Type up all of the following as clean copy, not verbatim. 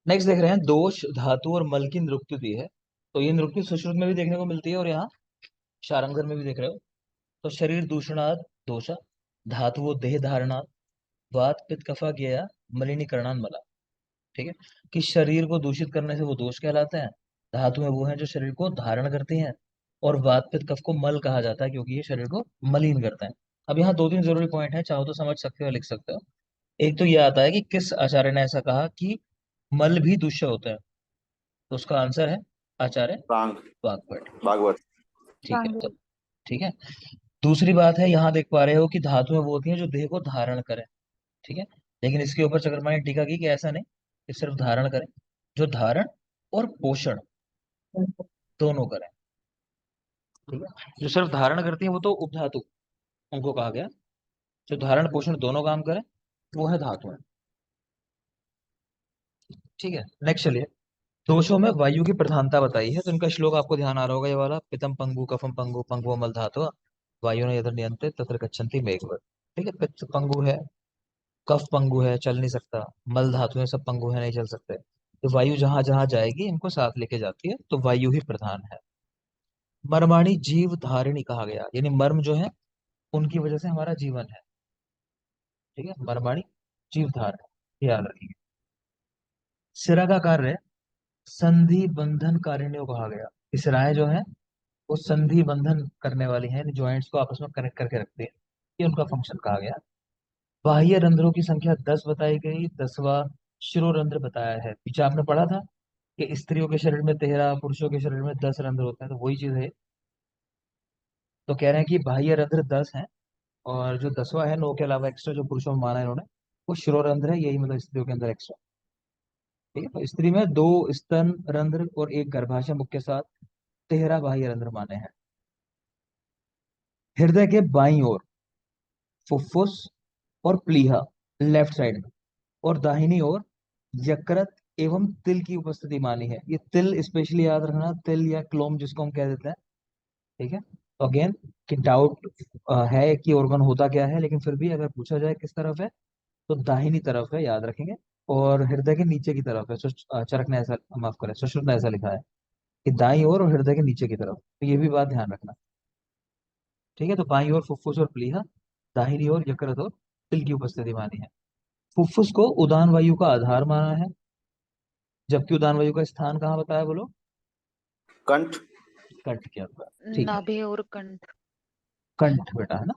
Next देख रहे हैं दोष धातु और मल की निरुक्ति दी है। तो ये निरुक्ति सुश्रुत में भी देखने को मिलती है और यहाँ शारंगर में भी देख रहे हो। तो शरीर दूषणात् दोषा, धातु देह धारणात्, वात पित्त कफा गया, मलिनीकरणान् मला। ठीक है, कि शरीर को दूषित करने से वो दोष कहलाते हैं। धातुएं वो हैं जो शरीर को धारण करती हैं, और वात पित्त कफ को मल कहा जाता है क्योंकि ये शरीर को मलिन करते हैं। अब यहाँ दो तीन जरूरी पॉइंट है, चाहो तो समझ सकते हो, लिख सकते हो। एक तो ये आता है कि किस आचार्य ने ऐसा कहा कि मल भी दूष्य होता है। तो उसका आंसर है आचार्य प्रांग। वाग्भट। भागवत। ठीक है, तो ठीक है। दूसरी बात है, यहाँ देख पा रहे हो कि धातुएं वो होती हैं जो देह को धारण करें। ठीक है, लेकिन इसके ऊपर चक्रपाणी ने टीका की कि ऐसा नहीं कि सिर्फ धारण करें, जो धारण और पोषण दोनों करें। ठीक है, जो सिर्फ धारण करती है वो तो उपधातु, उनको कहा गया। जो धारण पोषण दोनों काम करें वो है धातुएं। ठीक है, नेक्स्ट चलिए। दोषों में वायु की प्रधानता बताई है, तो इनका श्लोक आपको ध्यान आ रहा होगा, ये वाला, पितम पंगु कफम पंगु पंगु मल धातु वायु ने यत्र नियंत्रित तत्र गच्छन्ति मेघवत्। ठीक है, पित्त पंगु है, कफ पंगु है, चल नहीं सकता, मल धातु है, सब पंगु है, नहीं चल सकते। तो वायु जहां जहां जाएगी इनको साथ लेके जाती है, तो वायु ही प्रधान है। मर्माणी जीव धारिणी कहा गया, यानी मर्म जो है उनकी वजह से हमारा जीवन है। ठीक है, मर्माणी जीव धारण, याद रखिए। सिरा का कार्य संधि बंधन कारिण्यो कहा गया। कि सिराएं जो है वो संधि बंधन करने वाली हैं, जॉइंट्स को आपस में कनेक्ट करके रखती है, ये उनका फंक्शन कहा गया। बाह्य रंध्रों की संख्या 10 बताई गई, 10वां शिरोरंध्र बताया है। पीछे आपने पढ़ा था कि स्त्रियों के शरीर में 13, पुरुषों के शरीर में 10 रंध्र होते हैं, तो वही चीज है। तो कह रहे हैं कि बाह्य रंध्र 10 हैं, और जो 10वां है, 9 के अलावा एक्स्ट्रा जो पुरुषों में माना है इन्होंने, वो शिरोरंध्र है, यही मतलब स्त्रियों के अंदर एक्स्ट्रा। ठीक है, तो स्त्री में 2 स्तन रंध्र और एक गर्भाशय मुख के साथ 13 बाह्य रंध्र माने हैं। हृदय के बाईं ओर फुफ्फुस और प्लीहा लेफ्ट साइड में, और दाहिनी ओर यकृत एवं तिल की उपस्थिति मानी है। ये तिल स्पेशली याद रखना, तिल या क्लोम जिसको हम कह देते हैं। ठीक है, तो अगेन कि डाउट है कि ऑर्गन होता क्या है, लेकिन फिर भी अगर पूछा जाए किस तरफ है, तो दाहिनी तरफ है, याद रखेंगे। और हृदय के नीचे की तरफ है। चरक ने ऐसा, माफ करें, सुश्रुत ने ऐसा लिखा है कि दाईं ओर और हृदय के नीचे की तरफ, तो ये भी बात ध्यान रखना। ठीक है, तो बाईं ओर फुफ्फुस और प्लीहा, दाहिनी ओर यकृत और तिल की उपस्थिति मानी है। फुफ्फुस को उदान वायु का आधार माना है, जबकि उदान वायु का स्थान कहाँ बताया, बोलो। कंठ। कंठ के अंदर। ठीक है, नाभि और कंठ। कंठ बेटा है ना।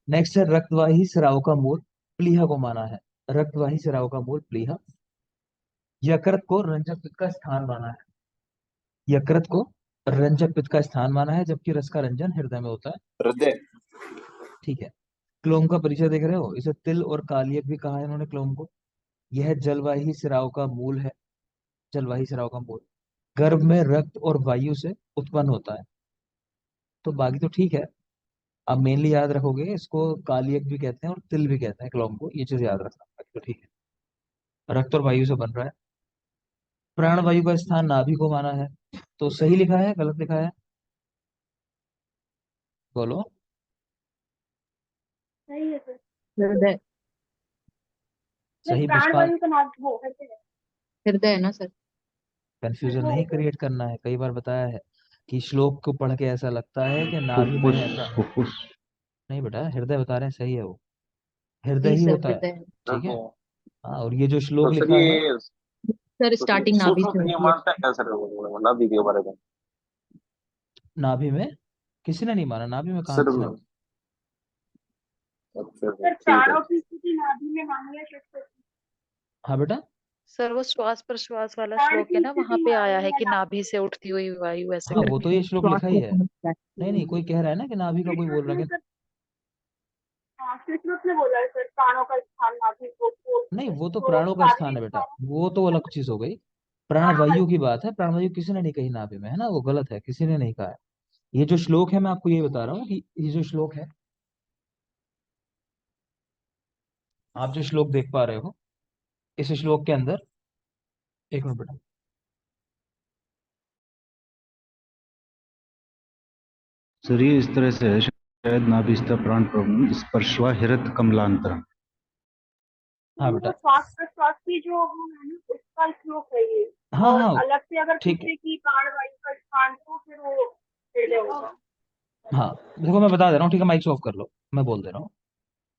नेक्स्ट है रक्तवाही स्राव का मूल, प्लीहा को माना है। रक्तवाही स्राव का मूल प्लीहा। यकृत को रंजक पित्त का स्थान माना है। यकृत को रंजक पित्त का स्थान माना है, जबकि रस का रंजन हृदय में होता है। हृदय। ठीक है, क्लोम का परिचय देख रहे हो, इसे तिल और कालियक भी कहा है इन्होंने क्लोम को। यह जलवाही स्राव का मूल है, जलवाही स्राव का मूल। गर्भ में रक्त और वायु से उत्पन्न होता है। तो बाकी तो ठीक है, आप मेनली याद रखोगे इसको कालियक भी कहते हैं और तिल भी कहते हैं क्लोम को, ये चीज याद रखना, बाकी तो ठीक है। रक्त और वायु से बन रहा है। प्राण वायु का स्थान नाभि को माना है। तो सही लिखा है गलत लिखा है, बोलो। सही है सर। हृदय। सही, प्राण मुस्कान। वायु का नाम वो है। हृदय है ना सर? कंफ्यूजन नहीं क्रिएट करना है, कई बार बताया है कि श्लोक को पढ़ के ऐसा लगता है कि नाभि में फुफ्फुस। है फुफ्फुस। नहीं बेटा, हृदय बता रहे हैं, सही है वो, हृदय जी ही सर, होता है। हृदय है। ठीक है, तो हाँ, और ये जो श्लोक सर लिखा है, ये सर स्टार्टिंग नाभि सूक्ष्म से क्रिया होती है। मानते हैं क्या सर, नदी के बारे में? नाभि में किसी ने नहीं माना, नाभि में कहाँ सर किसी ने। अच्छा सर ठीक है। प्राणों की स्थिति नाभि में मानी है शिव। हाँ बेटा, सर वो श्वास प्रश्वास वाला प्राण श्लोक है की ना, वहां स्थिति पे आया नाभि है में कि नाभि नाभि से उठती हुई वायु ऐसे हाँ वो तो करके। ये श्लोक श्वास लिखा ही को है। समझता है। नहीं नहीं, कोई कह रहा है ना कि नाभि का कोई बोल रहा है कि, हाँ सुश्रुत ने बोला है सर, प्राणों का स्थान नाभि को नहीं वो तो तो प्राणों का स्थान शारीरिक है बेटा, प्राणों वो तो अलग चीज हो गई। प्राण वायु की बात है, प्राण वायु किसी ने नहीं कही नाभि में, है ना, वो गलत है, किसी ने नहीं कहा है। ये जो श्लोक है मैं आपको ये बता रहा हूँ कि ये जो श्लोक है, आप जो श्लोक देख पा रहे हो, इस श्लोक के अंदर, एक मिनट बेटा, शरीर इस तरह से है, शायद नाभिस्थ प्राण प्रभु स्पर्शवा हृत कमलांतरम। हाँ जो बेटा, श्वास प्रश्वास की जो वो है ना उसका श्लोक है ये। हाँ और हाँ अलग से अगर ठीक है। पूछे कि प्राणवायु का स्थान तो फिर वो हृदय होगा। हाँ देखो मैं बता दे रहा हूँ, ठीक है, माइक ऑफ कर लो, मैं बोल दे रहा हूँ।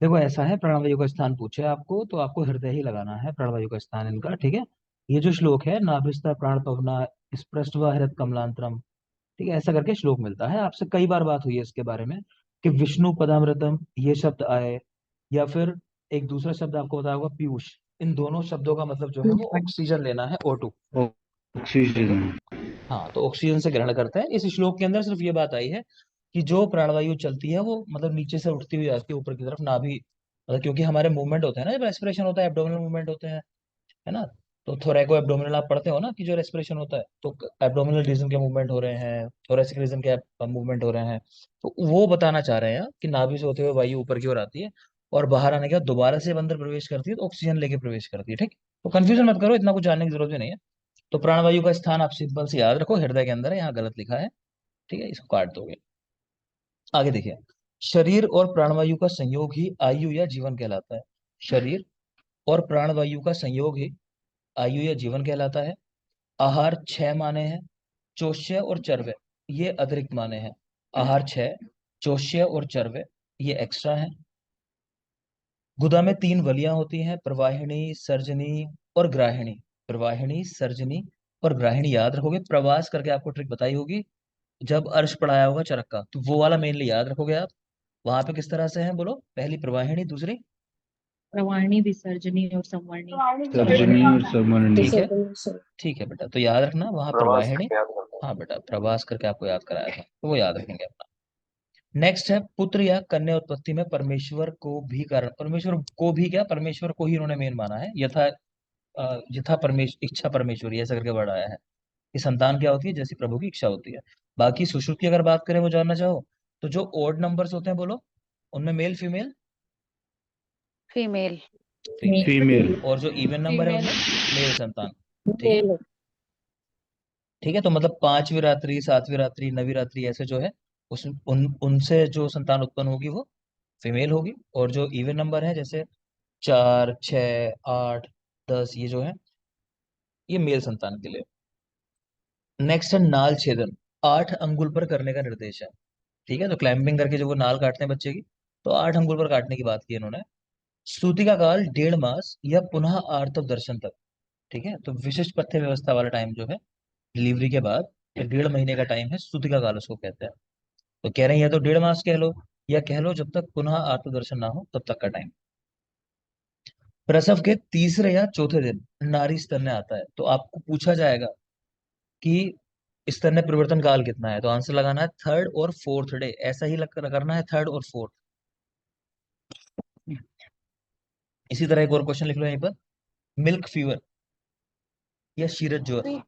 देखो ऐसा है, प्राणवायु का स्थान पूछे आपको तो आपको हृदय ही लगाना है, प्राणवायु का स्थान इनका, ठीक है। ये जो श्लोक है, नाभिस्ता प्राण पवना स्पृष्ट्वा हृत कमलांतरम, ठीक है, ऐसा करके श्लोक मिलता है। आपसे कई बार बात हुई है इसके बारे में कि विष्णु पदामृतम ये शब्द आए, या फिर एक दूसरा शब्द आपको बताया होगा पीयूष। इन दोनों शब्दों का मतलब जो है वो ऑक्सीजन लेना है, O2, ठीक है। ऑक्सीजन। हाँ तो ऑक्सीजन से ग्रहण करते हैं। इस श्लोक के अंदर सिर्फ ये बात आई है कि जो प्राणवायु चलती है वो मतलब नीचे से उठती हुई जाती है ऊपर की तरफ, नाभि मतलब, क्योंकि हमारे मूवमेंट होते हैं ना, जब रेस्पिरेशन होता है एब्डोमिनल मूवमेंट होते हैं, है ना। तो थोरैको एब्डोमिनल आप पढ़ते हो ना, कि जो रेस्पिरेशन होता है तो एब्डोमिनल रीजन के मूवमेंट हो रहे हैं, थोरेसिक रीजन के मूवमेंट हो रहे हैं। तो वो बताना चाह रहे हैं कि नाभि से होते हुए वायु ऊपर की ओर आती है और बाहर आने के बाद दोबारा से अंदर प्रवेश करती है तो ऑक्सीजन लेके प्रवेश करती है, ठीक। तो कंफ्यूजन मत करो, इतना कुछ जानने की जरूरत भी नहीं है। तो प्राणवायु का स्थान आप सिंपल से याद रखो, हृदय के अंदर है, यहाँ गलत लिखा है, ठीक है, इसको काट दोगे। आगे देखिए, शरीर और प्राणवायु का संयोग ही आयु या जीवन कहलाता है। शरीर और प्राणवायु का संयोग ही आयु या जीवन कहलाता है। आहार 6 माने हैं, चोष्य और चर्व्य ये अतिरिक्त माने हैं। आहार 6, चोष्य और चर्व्य ये एक्स्ट्रा है। गुदा में 3 वलियां होती हैं, प्रवाहिनी, सर्जनी और ग्राहिणी। प्रवाहिनी, सर्जनी और ग्राहिणी याद रखोगे, प्रवास करके आपको ट्रिक बताई होगी जब अर्श पढ़ाया होगा चरक का, तो वो वाला मेनली याद रखोगे आप। वहां पे किस तरह से है बोलो, पहली प्रवाहिनी, दूसरी प्रवाहिनी, विसर्जनी और संवर्णी। तो आगे तर्जनी और समरनी। ठीक है, ठीक है बेटा, तो याद रखना वहां प्रवास प्रवाहिनी। करके याद करते हैं। हाँ बेटा, प्रवास करके आपको याद कराया था तो वो याद रखेंगे अपना। नेक्स्ट है, पुत्र या कन्या उत्पत्ति में परमेश्वर को भी कारण, परमेश्वर को भी क्या, परमेश्वर को ही इन्होंने मेन माना है। यथा यथा परमेश्वर इच्छा परमेश्वरी ऐसा करके वर्ड आया है कि संतान क्या होती है, जैसी प्रभु की इच्छा होती है। बाकी सुश्रुत की अगर बात करें, वो जानना चाहो तो जो ओड नंबर्स होते हैं बोलो, उनमें male female, female. Female. Female. और जो इवन नंबर है फीमेल। उनमें मेल संतान, ठीक है। ठीक है, तो मतलब 5वीं रात्रि, 7वीं रात्रि, 9वीं रात्रि ऐसे जो है उस उनसे जो संतान उत्पन्न होगी वो फीमेल होगी। और जो इवन नंबर है जैसे 4, 6, 8, 10 ये जो है ये मेल संतान के लिए। नेक्स्ट है नाल छेदन, 8 अंगुल पर करने का निर्देश है, ठीक है। तो क्लाइंबिंग करके जो वो नाल काटते हैं बच्चे की, तो 8 अंगुल पर काटने की बात की इन्होंने। स्तुति का काल 1.5 मास या पुनः आर्तव दर्शन तक, ठीक है। तो विशिष्ट पथ्य व्यवस्था वाला टाइम जो है डिलीवरी के बाद, ये 1.5 महीने का टाइम है, स्तुति का काल उसको कहते हैं। तो कह रहे हैं या तो 1.5 मास कह लो, या कह लो जब तक पुनः आत्म दर्शन ना हो तब तक का टाइम। प्रसव के तीसरे या चौथे दिन नारी स्तन्य आता है, तो आपको पूछा जाएगा कि स्तन्य परिवर्तन काल कितना है, तो आंसर लगाना है 3rd और 4th डे, ऐसा ही करना है 3rd और 4th। इसी तरह एक और क्वेश्चन लिख लो यहीं पर, मिल्क फीवर या शीरत ज्वर। हाँ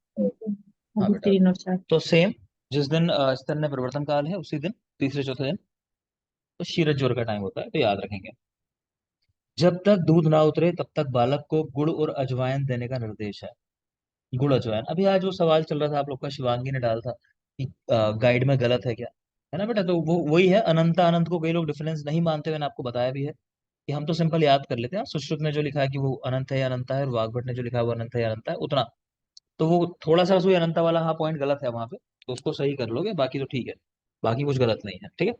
अभी बेटा, 3 और 4। तो सेम, जिस दिन स्तन्य परिवर्तन काल है उसी दिन तीसरे चौथे दिन तो शीरत ज्वर का टाइम होता है, तो याद रखेंगे। जब तक दूध ना उतरे तब तक बालक को गुड़ और अजवाइन देने का निर्देश है। गुड़ अजवाइन, अभी आज वो सवाल चल रहा था आप लोग का, शिवांगी ने डाला था कि गाइड में गलत है क्या, है ना बेटा। तो वो वही है, अनंत अनंत को कई लोग डिफरेंस नहीं मानते, मैंने आपको बताया भी है कि हम तो सिंपल याद कर लेते हैं, सुश्रुत ने जो लिखा है कि वो अनंत है या अनंता है, और वाग्भट ने जो लिखा है वो अनंत है या अनंता है, उतना। तो वो थोड़ा सा उसमें अनंता वाला हाँ पॉइंट गलत है वहां पे, तो उसको सही कर लोगे, बाकी तो ठीक है, बाकी कुछ गलत नहीं है, ठीक है।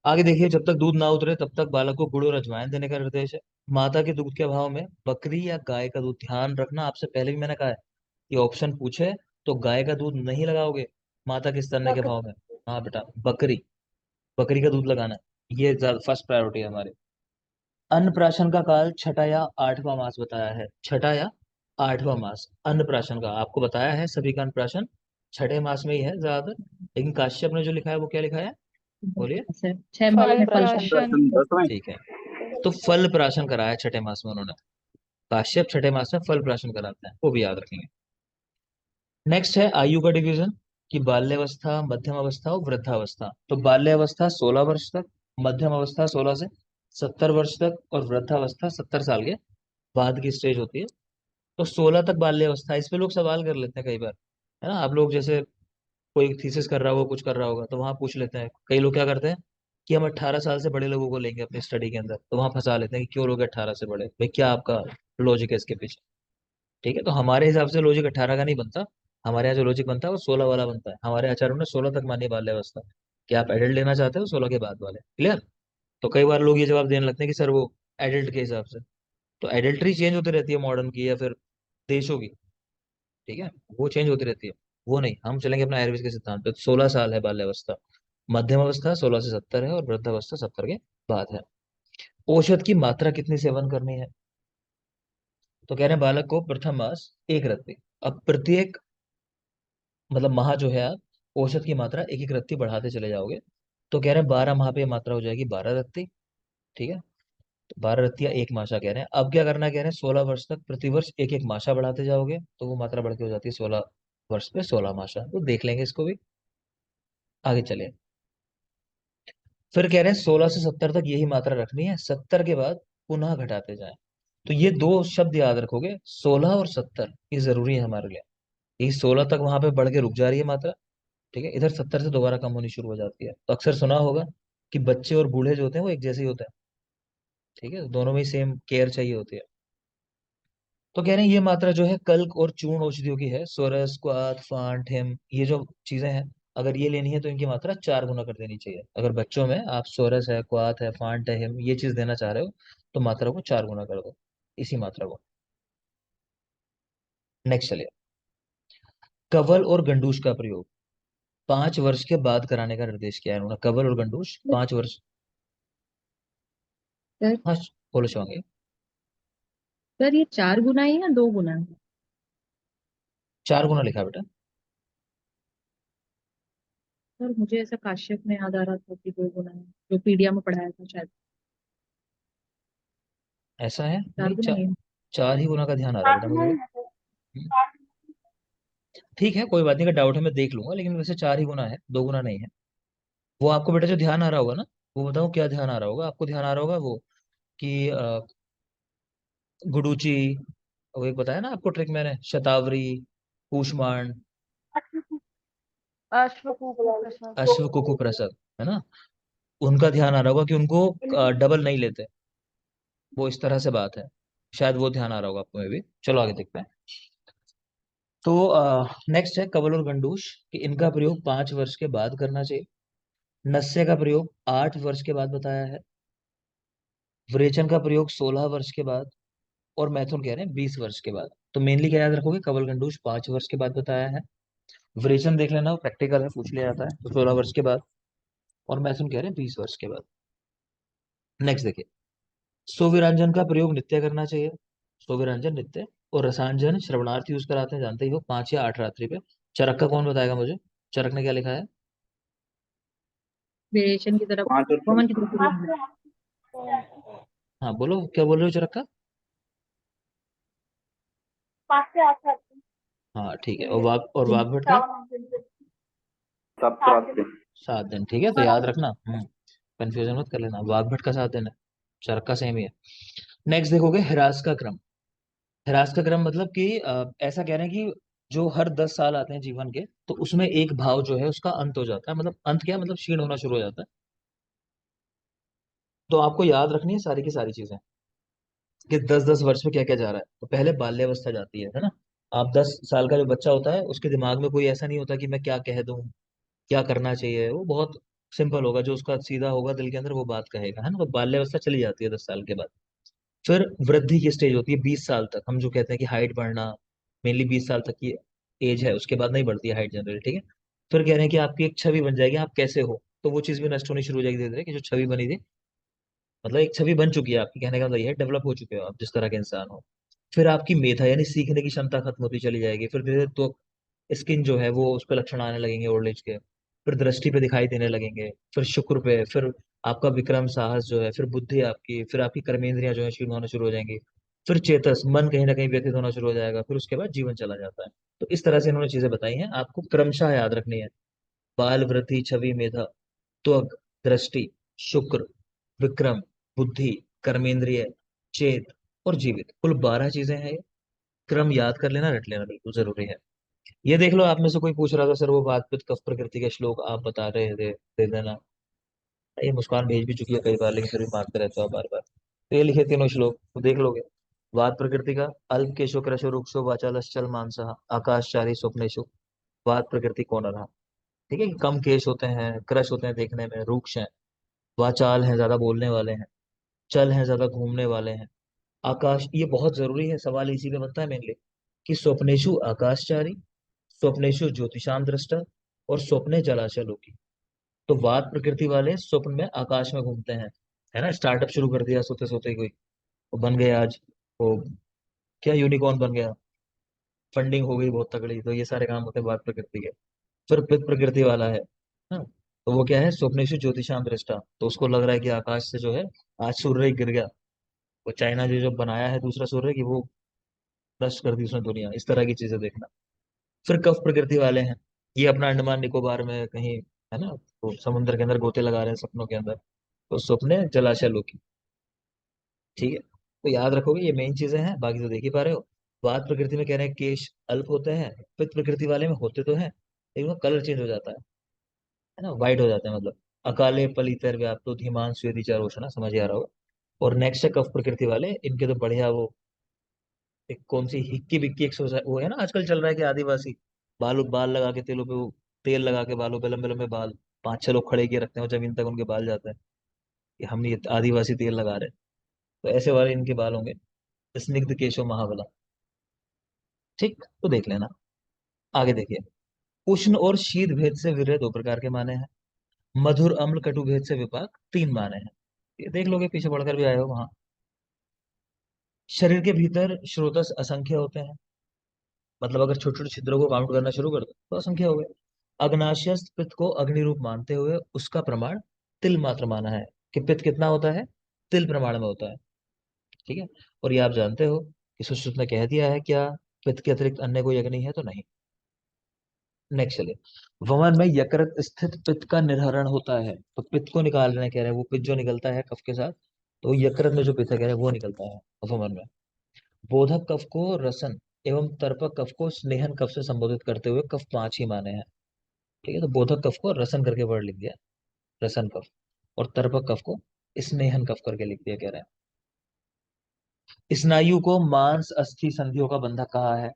आगे देखिए, जब तक दूध ना उतरे तब तक बालक को गुड़ और अजवाइन देने का निर्देश है। माता के दूध के अभाव में बकरी या गाय का दूध, ध्यान रखना आपसे पहले भी मैंने कहा है, ये ऑप्शन पूछे तो गाय का दूध नहीं लगाओगे माता के स्तनने के अभाव में। हाँ बेटा, बकरी, बकरी का दूध लगाना है, ये फर्स्ट प्रायोरिटी है हमारे। अन्नप्राशन का काल 6ठा या 8वां मास बताया है, 6ठा या 8वां मास अन्नप्राशन का आपको बताया है। सभी का अन्नप्राशन 6ठे मास में ही है ज्यादातर, लेकिन काश्यप ने जो लिखा है वो क्या लिखा है, बोलिए। 6 मास फल में फल का। प्राशन। 10वें। ठीक है, तो फल प्राशन कराया 6ठे मास में उन्होंने, काश्यप 6ठे मास में फल प्राशन कराते हैं, वो भी याद रखेंगे। नेक्स्ट है आयु का डिवीजन, कि बाल्यावस्था, मध्यम अवस्था और वृद्धावस्था। तो बाल्यावस्था 16 वर्ष तक, मध्यम अवस्था 16 से 70 वर्ष तक, और वृद्धावस्था 70 साल के बाद की स्टेज होती है। तो 16 तक बाल्यावस्था, इस पे लोग सवाल कर लेते हैं कई बार, है ना। आप लोग जैसे कोई थीसिस कर रहा होगा, कुछ कर रहा होगा, तो वहां पूछ लेते हैं कई लोग क्या करते हैं कि हम 18 साल से बड़े लोगों को लेंगे अपनी स्टडी के अंदर, तो वहां फंसा लेते हैं कि क्यों लोग 18 से बड़े, भाई क्या आपका लॉजिक है इसके पीछे। ठीक है, तो हमारे हिसाब से लॉजिक 18 का नहीं बनता। हमारे यहाँ जो लॉजिक बनता है वो 16 वाला बनता है। हमारे आचार्यों ने 16 तक मानी बाल्यावस्था, कि आप एडल्ट लेना चाहते हो 16 के बाद वाले। क्लियर। तो कई बार लोग ये जवाब देने लगते हैं कि सर वो एडल्ट के हिसाब से, तो एडल्ट्री चेंज होती रहती है मॉडर्न की या फिर देशों की। ठीक है, वो चेंज होती रहती है। वो नहीं, हम चलेंगे अपना आयुर्वेद के सिद्धांत पे। 16 साल है बाल्यावस्था, मध्यम अवस्था 16 से 70 है, और वृद्धावस्था 70 के बाद है। औषध की मात्रा कितनी सेवन करनी है? तो कह रहे हैं बालक को प्रथम मास 1 रत्ती। अब प्रत्येक मतलब माह जो है आप औषध की मात्रा एक एक रत्ती बढ़ाते चले जाओगे, तो कह रहे हैं 12 माह पे ये मात्रा हो जाएगी 12 रत्ती। ठीक है, तो 12 रत्तियां एक माशा कह रहे हैं। अब क्या करना है, कह रहे हैं 16 वर्ष तक प्रतिवर्ष एक एक माशा बढ़ाते जाओगे, तो वो मात्रा बढ़ के हो जाती है 16 वर्ष पे 16 माशा। तो देख लेंगे इसको भी, आगे चले। फिर कह रहे हैं 16 से 70 तक यही मात्रा रखनी है, 70 के बाद पुनः घटाते जाएं। तो ये दो शब्द याद रखोगे, 16 और 70, ये जरूरी है हमारे लिए। ये 16 तक वहां पे बढ़ के रुक जा रही है मात्रा, ठीक है, इधर 70 से दोबारा कम होनी शुरू हो जाती है। तो अक्सर सुना होगा कि बच्चे और बूढ़े जो होते हैं वो एक जैसे ही होते हैं। ठीक है, दोनों में ही सेम केयर चाहिए होती है। तो कह रहे हैं ये मात्रा जो है कल्क और चूर्ण औषधियों की है, सोरस, क्वाथ, फांट, हिम, ये जो चीजें हैं, अगर ये लेनी है तो इनकी मात्रा 4 गुना कर देनी चाहिए। अगर बच्चों में आप सोरस है, क्वाथ है, फांट है, हिम, ये चीज देना चाह रहे हो, तो मात्रा को 4 गुना कर दो, इसी मात्रा को। नेक्स्ट चलिए। कवल और गंडूश का प्रयोग 5 वर्ष के बाद कराने का निर्देश किया है उन्होंने। कवल और गंडूश 5 वर्ष। सर हाँ, बोलो शिवांगी। सर ये 4 गुना है या 2 गुना है? 4 गुना लिखा है बेटा। सर मुझे ऐसा काश्यप में याद आ रहा था कि 2 गुना है, जो पीडिया में पढ़ाया था शायद। ऐसा है चार नहीं, गुना ही है। 4 ही गुना का ध्यान आ रहा है साथ बेटा में मुझे ही भी। है सर। हम्म, साथ में। ठीक है, कोई बात नहीं, का डाउट है मैं देख लूंगा, लेकिन वैसे 4 ही गुना है, 2 गुना नहीं है। वो आपको बेटा जो ध्यान आ रहा होगा ना, वो बताओ क्या ध्यान आ रहा होगा आपको? ध्यान आ रहा होगा वो कि गुडूची, वो एक बताया ना आपको ट्रिक मैंने, शतावरी, कूष्मांड, अश्वकूप प्रसाद। अश्व, कुकु, प्रसव, है ना, उनका ध्यान आ रहा होगा कि उनको डबल नहीं लेते, वो इस तरह से बात है। शायद वो ध्यान आ रहा होगा आपको में भी। चलो आगे देखते हैं। तो नेक्स्ट है कवल और गंडूश, कि इनका प्रयोग 5 वर्ष के बाद करना चाहिए। नस्य का प्रयोग 8 वर्ष के बाद बताया है। विरेचन का प्रयोग 16 वर्ष के बाद, और मैथुन कह रहे हैं 20 वर्ष के बाद। तो मेनली क्या याद रखोगे, कवल गंडूश 5 वर्ष के बाद बताया है। विरेचन देख लेना, वो प्रैक्टिकल है, पूछ लिया जाता है, तो 16 वर्ष के बाद। और मैथुन कह रहे हैं 20 वर्ष के बाद। नेक्स्ट देखिए। सोविरांजन का प्रयोग नित्य करना चाहिए, सोविरांजन नित्य। और रसांजन श्रवणार्थ यूज कराते हैं, जानते ही हो, 5 या 8 रात्रि पे। चरक का कौन बताएगा मुझे? चरक ने क्या लिखा है? वेरिएशन की तरफ, 5 और पवन की तरफ आप उड़ना है। हाँ बोलो, क्या बोल रहे हो चरक का? 5 से 8 आते हैं। हाँ ठीक है, और वाघ भट्ट का? श्रावण मास दिन। 7 रात 7 दिन। ठीक है, तो याद रखना, कंफ्यूजन मत कर लेना, वाघ भट्ट का 7 दिन है, चरक का सेम ही है। नेक्स्ट देखोगे, हिरास का क्रम। हिरास का क्रम मतलब कि ऐसा कह रहे हैं कि जो हर 10 साल आते हैं जीवन के, तो उसमें एक भाव जो है उसका अंत हो जाता है। मतलब अंत क्या, मतलब क्षीण होना शुरू हो जाता है। तो आपको याद रखनी है सारी की सारी चीजें, कि 10-10 वर्ष में क्या क्या जा रहा है। तो पहले बाल्यावस्था जाती है ना। आप 10 साल का जो बच्चा होता है, उसके दिमाग में कोई ऐसा नहीं होता कि मैं क्या कह दूं, क्या करना चाहिए। वो बहुत सिंपल होगा, जो उसका सीधा होगा दिल के अंदर वो बात कहेगा, है ना। तो बाल्यावस्था चली जाती है 10 साल के बाद। फिर वृद्धि की स्टेज होती है 20 साल तक। हम जो कहते हैं कि हाइट बढ़ना, मेनली 20 साल तक की एज है, उसके बाद नहीं बढ़ती है हाइट जनरली। ठीक है, फिर कह रहे हैं कि आपकी एक छवि बन जाएगी, आप कैसे हो, तो वो चीज भी नष्ट होनी शुरू हो जाएगी धीरे धीरे, कि जो छवि बनी थी, मतलब एक छवि बन चुकी है आपकी, कहने का मतलब ये है डेवलप हो चुके हो आप जिस तरह के इंसान हो। फिर आपकी मेधा यानी सीखने की क्षमता खत्म होती चली जाएगी। फिर धीरे धीरे तो स्किन जो है वो उस पर लक्षण आने लगेंगे ओल्ड एज के। फिर दृष्टि पे दिखाई देने लगेंगे, फिर शुक्र पे, फिर आपका विक्रम साहस जो है, फिर बुद्धि आपकी, फिर आपकी कर्मेंद्रियां जो है क्षीण होना शुरू हो जाएंगी। फिर चेतस मन कहीं ना कहीं व्यतीत होना शुरू हो जाएगा। फिर उसके बाद जीवन चला जाता है। तो इस तरह से इन्होंने चीजें बताई हैं, आपको क्रमशः याद रखनी है। बाल, वृद्धि, छवि, मेधा, त्वग, दृष्टि, शुक्र, विक्रम, बुद्धि, कर्मेंद्रिय, चेत और जीवित, कुल 12 चीजें हैं ये। क्रम याद कर लेना, रट लेना, बिल्कुल जरूरी है। ये देख लो, आप में से कोई पूछ रहा था सर वो वात पित्त कफ प्रकृति के श्लोक आप बता रहे थे, दे देना। ये मुस्कान भेज भी चुकी है कई बार, लेकिन फिर भी मारते रहते हो बार बार। तो ये लिखे तीनों श्लोक तो देख लोगे। वात प्रकृति का अल्प केशो कृशो रुक्षो वाचालश्चल मानसः आकाशचारी स्वप्नेशु वात प्रकृति कौन रहा। ठीक है कि कम केश होते हैं, क्रश होते हैं देखने में, रुक्ष हैं, वाचाल हैं, ज्यादा बोलने वाले हैं, चल हैं, ज्यादा घूमने वाले हैं, आकाश, ये बहुत जरूरी है, सवाल इसी पे बनता है मेनली, कि स्वप्नेशु आकाशचारी, स्वप्नेशु ज्योतिषाम दृष्टा, और स्वप्ने जलाशय। तो वात प्रकृति वाले स्वप्न में आकाश में घूमते हैं, है ना। स्टार्टअप शुरू कर दिया सोते सोते ही कोई, वो बन गए आज, वो क्या यूनिकॉर्न बन गया, फंडिंग हो गई बहुत तगड़ी। तो ये सारे काम होते हैं वात प्रकृति के। फिर पित्त प्रकृति वाला है हाँ, तो वो क्या है, स्वप्नेशु ज्योतिषाम दृष्टा, तो उसको लग रहा है कि आकाश से जो है आज सूर्य ही गिर गया। वो चाइना जो बनाया है दूसरा सूर्य कि वो नष्ट कर दी उसने दुनिया, इस तरह की चीजें देखना। फिर कफ प्रकृति वाले हैं, ये अपना अंडमान निकोबार में कहीं, है ना, तो समुद्र के अंदर गोते लगा रहे हैं सपनों के अंदर, तो सपने जलाशय लोकी। ठीक है, तो याद रखोगे ये मेन चीजें हैं, बाकी तो देख ही पा रहे हो। वात प्रकृति में कह रहे हैं केश अल्प होते हैं, पित्त प्रकृति वाले में होते तो हैं लेकिन वो कलर चेंज हो जाता है ना, व्हाइट हो जाते हैं मतलब। अकाले पलितर व्याप्तो धीमान स्वेदी चारोषणा, समझ ही आ रहा होगा। और नेक्स्ट है कफ प्रकृति वाले, इनके तो बढ़िया वो एक कौन सी हिक्की बिक्की एक्सरसाइज वो है ना, आजकल चल रहा है कि आदिवासी बाल बाल लगा के तेलों पे वो तेल लगा के बालों पे लंबे लंबे बाल, पांच छह लोग खड़े किए रखते हैं और जमीन तक उनके बाल जाते हैं कि हम ये आदिवासी तेल लगा रहे हैं। तो ऐसे वाले इनके बाल होंगे। स्निग्ध केशव महाबला। ठीक, तो देख लेना। आगे देखिए, उष्ण और शीत भेद से विरह दो प्रकार के माने हैं, मधुर अम्ल कटु भेद से विपाक तीन माने हैं। ये देख लोगे, पीछे पढ़कर भी आए हो वहां। शरीर के भीतर स्रोतस असंख्य होते हैं, मतलब अगर छोटे छोटे छिद्रों को काउंट करना शुरू कर दो तो असंख्य हो गए। अग्नाशयस्थ पित्त को अग्नि रूप मानते हुए उसका प्रमाण तिल मात्र माना है, कि पित्त कितना होता है, तिल प्रमाण में होता है। ठीक है, और ये आप जानते हो कि सुश्रुत ने कह दिया है क्या, पित्त के अतिरिक्त अन्य कोई अग्नि है तो नहीं। नेक्स्ट चलिए, वमन में यकृत स्थित पित्त का निर्हरण होता है, तो पित्त को निकाल रहे हैं, कह रहे हैं वो पित्त जो निकलता है कफ के साथ, तो यकृत में जो पित्त है कह रहे हैं वो निकलता है वमन में। बोधक कफ को रसन एवं तर्पक कफ को स्नेहन कफ से संबोधित करते हुए कफ पांच ही माने हैं। ठीक है, तो बोधक कफ को रसन करके वर्ड लिख दिया, रसन कफ, और तर्पक कफ को स्नेहन कफ करके लिख दिया, कह रहे हैं। स्नायु को मांस अस्थि संधियों का बंधक कहा है।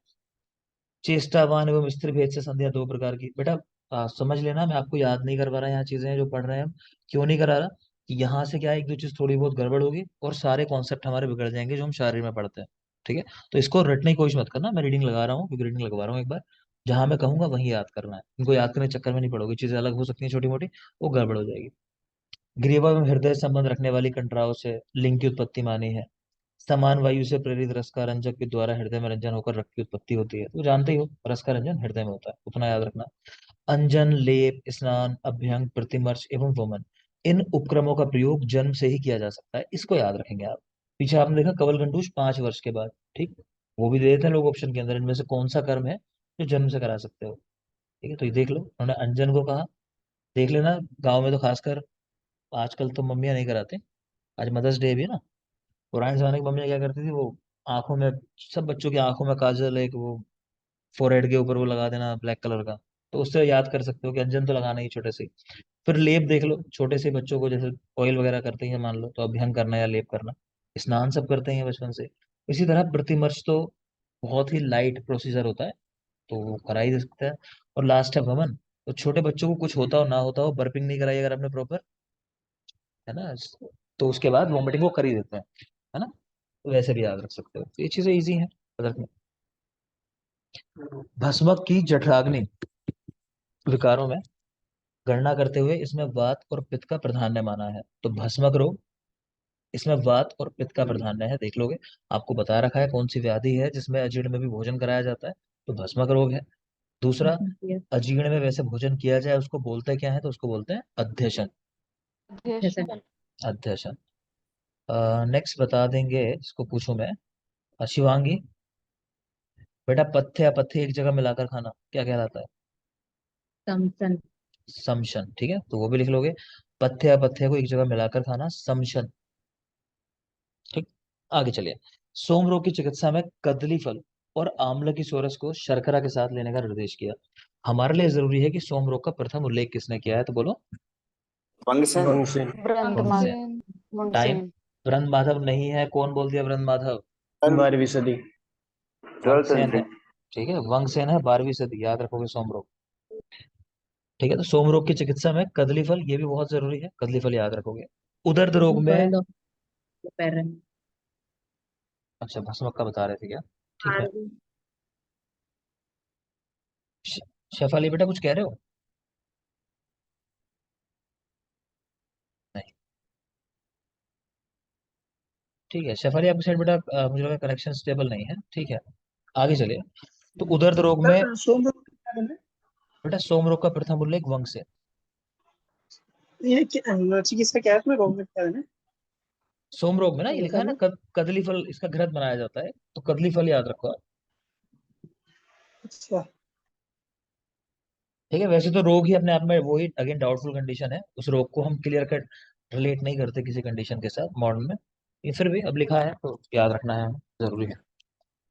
चेष्टावान एवं स्त्री भेद से संधियां दो प्रकार की, बेटा समझ लेना, मैं आपको याद नहीं करवा रहा यहाँ चीजें जो पढ़ रहे हैं हम। क्यों नहीं करा रहा, कि यहाँ से क्या है, एक दो चीज थोड़ी बहुत गड़बड़ होगी और सारे कॉन्सेप्ट हमारे बिगड़ जाएंगे जो हम शारीर में पढ़ते हैं। ठीक है, तो इसको रटने की कोशिश मत करना, मैं रीडिंग लगा रहा हूँ क्योंकि रीडिंग लगवा रहा हूँ एक बार, जहां मैं कहूंगा वहीं याद करना है, इनको याद करने के चक्कर में नहीं पड़ोगी, चीजें अलग हो सकती हैं छोटी मोटी, वो गड़बड़ हो जाएगी। ग्रीवा में हृदय संबंध रखने वाली कंट्राओं से लिंग की उत्पत्ति मानी है। समान वायु से प्रेरित रस का रंजक के द्वारा हृदय में रंजन होकर रक्त की उत्पत्ति होती है, तो जानते ही हो रस का रंजन हृदय में होता है, उतना याद रखना। अंजन, लेप, स्नान, अभ्यंग, प्रतिमर्श एवं वमन, इन उपक्रमों का प्रयोग जन्म से ही किया जा सकता है, इसको याद रखेंगे आप। पीछे आपने देखा कवल गंडूश 5 वर्ष के बाद, ठीक, वो भी दे देते हैं लोग ऑप्शन के अंदर, इनमें से कौन सा कर्म है जो जन्म से करा सकते हो। ठीक है, तो ये देख लो, उन्होंने अंजन को कहा। देख लेना, गाँव में तो खासकर, आजकल तो मम्मियां नहीं कराते, आज मदर्स डे भी है ना, पुराने जमाने की मम्मियां क्या करती थी, वो आंखों में, सब बच्चों की आंखों में काजल, एक वो फोरहेड के ऊपर वो लगा देना ब्लैक कलर का, तो उससे याद कर सकते हो कि अंजन तो लगाना ही छोटे से। फिर लेप देख लो, छोटे से बच्चों को जैसे ऑयल वगैरह करते हैं मान लो, तो अभ्यंग करना या लेप करना, स्नान सब करते हैं बचपन से। इसी तरह प्रतिमर्श तो बहुत ही लाइट प्रोसीजर होता है, तो वो करा ही दे सकता है। और लास्ट है भवन, तो छोटे बच्चों को कुछ होता हो ना होता हो, बर्पिंग नहीं कराई अगर आपने प्रॉपर, है ना, तो उसके बाद वॉमिटिंग वो कर ही देते हैं, है ना, तो वैसे भी याद रख सकते हो, तो ये चीजें इजी हैं याद रखना। भस्मक की जठराग्नि विकारों में गणना करते हुए इसमें वात और पित्त का प्राधान्य माना है, तो भस्मक रोग, इसमें वात और पित्त का प्राधान्य है, देख लोगे। आपको बता रखा है कौन सी व्याधि है जिसमें अजीर्ण में भी भोजन कराया जाता है, तो भस्मक रोग है। दूसरा, Yes, अजीर्ण में वैसे भोजन किया जाए उसको बोलते क्या है, तो उसको बोलते हैं अध्यशन। yes, sir. अध्यशन। नेक्स्ट बता देंगे, इसको पूछूं मैं, शिवांगी, बेटा पथ्य अपथ्य एक जगह मिलाकर खाना क्या कहलाता है, Samson. समशन। ठीक है, तो वो भी लिख लोगे, पथ्य अपथ्य को एक जगह मिलाकर खाना समशन। ठीक, आगे चलिए। सोम रोग की चिकित्सा में कदली फल और आंवले की सोरस को शर्करा के साथ लेने का निर्देश किया। हमारे लिए जरूरी है कि सोम रोग का प्रथम उल्लेख किसने किया है, तो बोलो। वंगसेन वंगसेन ब्रंद वंगसेन। टाइम। वंगसेन। ब्रह्म माधव नहीं है, कौन बोल दिया ब्रह्म माधव? 12वीं सदी। 12th वंगसेन है। century। ठीक है, वंगसेन है 12वीं सदी, याद रखोगे सोमरोग। ठीक है, तो सोमरोग की चिकित्सा में कदली फल, ये भी बहुत जरूरी है, कदली फल याद रखोगे। उदर्द रोग में, गर्ल ऑफ पैरन। अच्छा भस्मक का बता रहे थे क्या? ठीक है। श- शेफाली बेटा कुछ कह रहे हो? नहीं। ठीक है शेफाली, आपकी साइड बेटा मुझे लगा कनेक्शन स्टेबल नहीं है। ठीक है, आगे चलिए। तो उदर्द रोग में सर सोमरोग क्या है ना? बेटा सोमरोग का प्रथम उल्लेख वंगसेन। चिकित्सा क्या है उसमें, रोग में क्या है ना? सोमरोग में ना ये लिखा लिखा है है ना, ना? कदली फल इसका घृत बनाया जाता है, तो कदली फल याद रखो आप। अच्छा। ठीक है, वैसे तो रोग ही अपने आप में वही अगेन डाउटफुल कंडीशन है, उस रोग को हम क्लियर कट रिलेट नहीं करते किसी कंडीशन के साथ मॉडर्न में। ये फिर भी अब लिखा है तो याद रखना है, जरूरी है।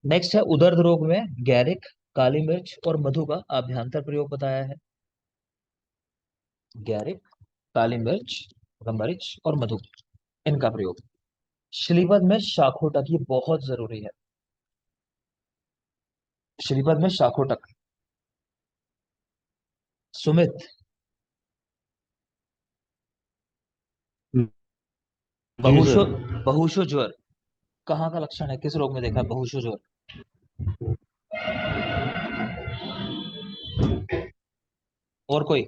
नेक्स्ट है उदर्द रोग में गैरिक, काली मिर्च और मधु का आभ्यंतर प्रयोग बताया है। गैरिक, काली मिर्च, मरीच और मधु, इनका प्रयोग। श्रीपद में शाखोटक, ये बहुत जरूरी है। श्रीपद में शाखोटक। सुमित, जी बहुशो, सर। बहुशो ज्वर कहाँ का लक्षण है, किस रोग में देखा है बहुशो ज्वर? और कोई?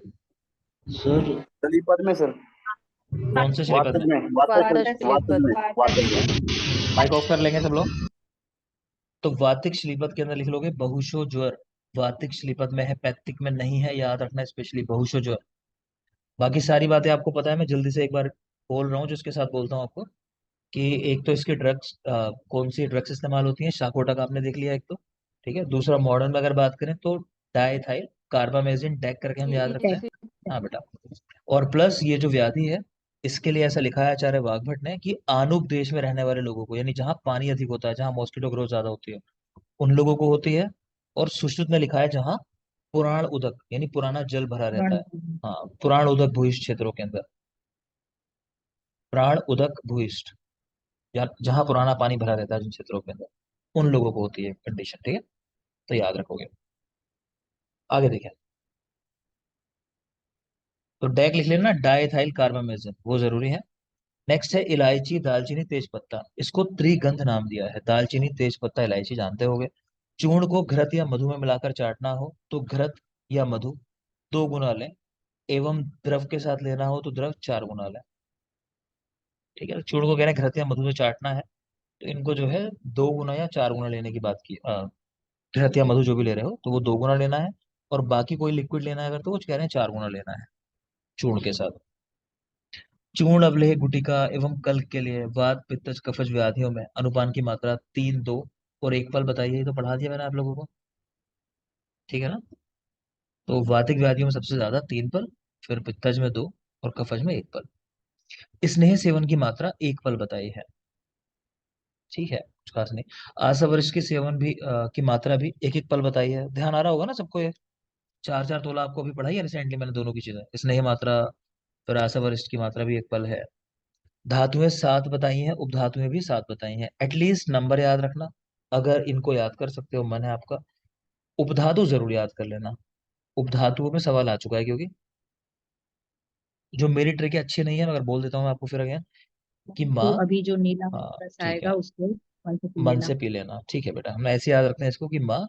सर श्रीपद में सर। कौन से श्रीपद वातज में? में, वातज में, वातज वातज श्रीपद। में, वातज में। माइक ऑफ कर लेंगे सब लोग। तो वातिक श्लीपद के अंदर लिख लोगे बहुशो ज्वर। वातिक श्लीपद में है, पैक्टिक में नहीं है, याद रखना स्पेशली बहुशो ज्वर। बाकी सारी बातें आपको पता है, मैं जल्दी से एक बार बोल रहा हूँ जिसके साथ बोलता हूँ आपको, कि एक तो इसकी ड्रग्स, कौन सी ड्रग्स इस्तेमाल होती है, शाकोटा का आपने देख लिया एक तो। ठीक है, दूसरा मॉडर्न में अगर बात करें तो डाइथाइल कार्बामेजिन, डैक करके हम याद रखते हैं। हाँ बेटा। और प्लस ये जो व्याधि है, इसके लिए ऐसा लिखा है आचार्य वाघभट्ट ने कि आनुक देश में रहने वाले लोगों को, यानी जहाँ पानी अधिक होता है, जहाँ मॉस्किटो ग्रोथ ज्यादा होती है, उन लोगों को होती है। और सुश्रुत ने लिखा है जहाँ पुराण उदक यानी पुराना जल भरा रहता है। हाँ, पुराण उदक भूयिष्ठ क्षेत्रों के अंदर, प्राण उदक भूयिष्ठ, जहाँ पुराना पानी भरा रहता है जिन क्षेत्रों के अंदर, उन लोगों को होती है कंडीशन। ठीक है, तो याद रखोगे। आगे देखें, तो डैक लिख लेना, डाइथाइल कार्बामेजिन, वो जरूरी है। नेक्स्ट है इलायची, दालचीनी, तेजपत्ता, इसको त्रिगंध नाम दिया है। दालचीनी, तेजपत्ता, इलायची जानते होगे। चूर्ण को घृत या मधु में मिलाकर चाटना हो तो घृत या मधु 2 गुना लें, एवं द्रव के साथ लेना हो तो द्रव 4 गुना लें। ठीक है, चूर्ण को कह रहे हैं घृत या मधु से चाटना है, तो इनको जो है 2 गुना या 4 गुना लेने की बात की। घृत या मधु जो भी ले रहे हो तो वो 2 गुना लेना है, और बाकी कोई लिक्विड लेना है अगर तो वो कह रहे हैं 4 गुना लेना है चूर्ण के साथ। चूर्ण अवलेह गुटिका एवं कल्क के लिए वात पित्त कफज व्याधियों में अनुपान की मात्रा 3, 2 और 1 पल बताइए, ये तो पढ़ा दिया मैंने आप लोगों को। ठीक है ना? तो वातिक व्याधियों में सबसे ज्यादा 3 पल, फिर पित्तज में 2 और कफज में 1 पल। स्नेह सेवन की मात्रा 1 पल बताई है। ठीक है, कुछ खास नहीं। आशा के सेवन भी की मात्रा भी 1-1 पल बताई है, ध्यान आ रहा होगा ना सबको ये। 4-4 तोला आपको अभी पढ़ाई है रिसेंटली मैंने, दोनों की चीजें, स्नेह मात्रा फिर आशा की मात्रा भी 1 पल है। धातुएं 7 बताई हैं, उपधातुएं भी 7 बताई हैं, एटलीस्ट नंबर याद रखना। अगर इनको याद कर सकते हो मन है आपका। उपधातु जरूर याद कर लेना, उपधातुओं में सवाल आ चुका है, क्योंकि जो मेरी ट्रिक अच्छी नहीं है, मगर बोल देता हूँ मैं आपको फिर अगेन, कि तो माँ। अभी जो नीला हाँ रस ठीक है, आएगा उसको मन से पी मन लेना। से पी लेना। ठीक है बेटा, हम ऐसे याद रखते हैं इसको कि माँ,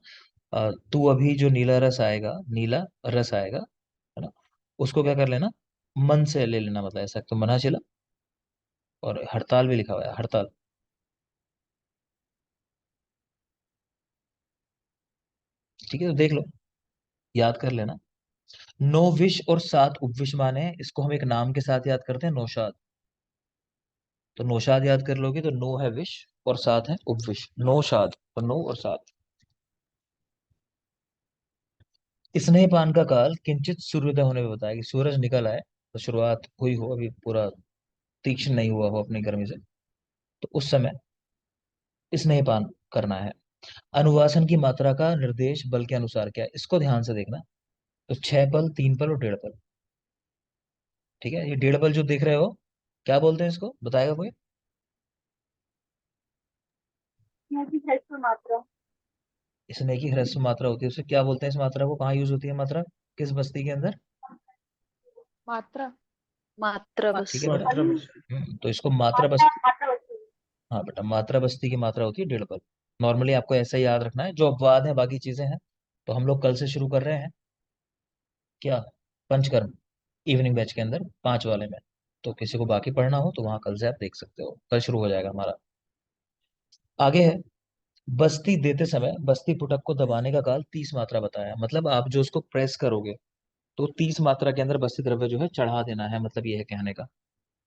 तू अभी जो नीला रस आएगा, नीला रस आएगा, है ना, उसको क्या कर लेना, मन से ले लेना, मतलब ऐसा तो मना चला। और हड़ताल भी लिखा हुआ है, हड़ताल। ठीक है, तो देख लो, याद कर लेना। 9 विष और 7 उपविष माने, इसको हम एक नाम के साथ याद करते हैं, नौशाद। तो नौशाद याद कर लोगे तो 9 है विष और 7 है उपविष, नौशाद, तो 9 और 7। स्नेह पान का काल किंचित सूर्योदय होने में बताया, कि सूरज निकल आए तो शुरुआत हुई हो, अभी पूरा तीक्ष्ण नहीं हुआ हो अपनी गर्मी से, तो उस समय स्नेह पान करना है। अनुवासन की मात्रा का निर्देश बल के अनुसार क्या है, इसको ध्यान से देखना। तो 6 पल, 3 पल और 1.5 पल। ठीक है, ये डेढ़ बल जो देख रहे हो क्या बोलते हैं इसको, बताएगा कोई? स्नेह की ह्रस्व मात्रा। इसमें की ह्रस्व मात्रा होती है, उसे क्या बोलते हैं? इस मात्रा को कहाँ यूज होती है मात्रा, किस बस्ती के अंदर? मात्रा मात्रा ठीक बस है बेटा। मात्रा बस। तो इसको मात्रा मात्रा बस्ती, मात्रा वस्तु। हाँ बेटा, मात्रा बस्ती की मात्रा होती है डेढ़ बल। नॉर्मली आपको ऐसा ही याद रखना है, जो अपवाद है बाकी चीजें हैं। तो हम लोग कल से शुरू कर रहे हैं क्या, पंचकर्म, इवनिंग बैच के अंदर 5 वाले में। तो किसी को बाकी पढ़ना हो तो वहां कल से आप देख सकते हो, कल शुरू हो जाएगा हमारा। आगे है, बस्ती देते समय बस्ती पुटक को दबाने का काल 30 मात्रा बताया, मतलब आप जो उसको प्रेस करोगे तो 30 मात्रा के अंदर बस्ती द्रव्य जो है चढ़ा देना है, मतलब ये है कहने का।